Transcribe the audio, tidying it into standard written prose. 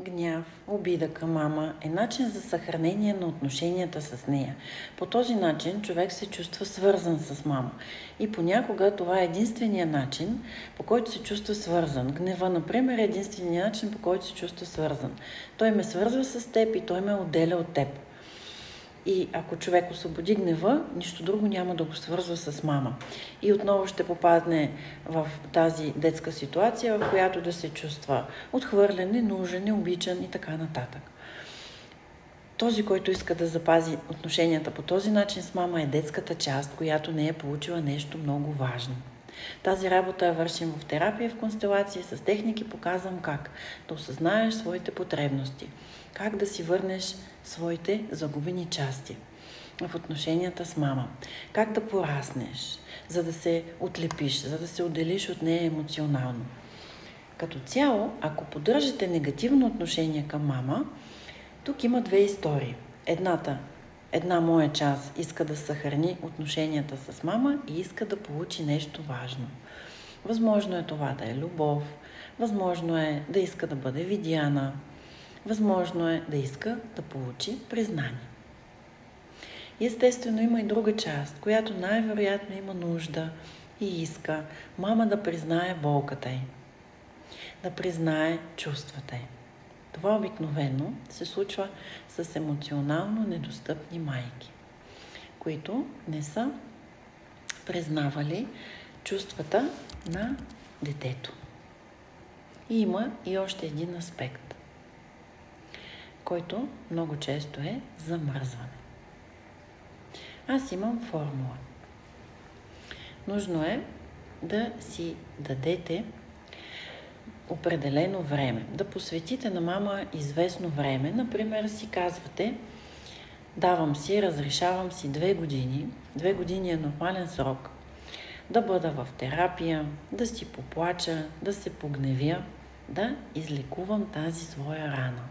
Гняв, обида към мама е начин за съхранение на отношенията с нея. По този начин човек се чувства свързан с мама. И понякога това е единствения начин, по който се чувства свързан. Гнева, например, е единствения начин, по който се чувства свързан. Той ме свързва с теб и той ме отделя от теб. И ако човек освободи гнева, нищо друго няма да го свързва с мама. И отново ще попадне в тази детска ситуация, в която да се чувства отхвърлен, ненужен, необичан и така нататък. Този, който иска да запази отношенията по този начин с мама, е детската част, която не е получила нещо много важно. Тази работа я вършим в терапия, в констелации, с техники показвам как да осъзнаеш своите потребности, как да си върнеш своите загубени части в отношенията с мама, как да пораснеш, за да се отлепиш, за да се отделиш от нея емоционално. Като цяло, ако поддържате негативно отношение към мама, тук има две истории. Една моя част иска да съхрани отношенията с мама и иска да получи нещо важно. Възможно е това да е любов, възможно е да иска да бъде видяна, възможно е да иска да получи признание. Естествено има и друга част, която най-вероятно има нужда и иска мама да признае болката й, да признае чувствата й. Това обикновено се случва с емоционално недостъпни майки, които не са признавали чувствата на детето. И има и още един аспект, който много често е замръзване. Аз имам формула. Нужно е да си дадете определено време, да посветите на мама известно време. Например, си казвате, разрешавам си 2 години. 2 години е нормален срок. Да бъда в терапия, да си поплача, да се погневя, да излекувам тази своя рана.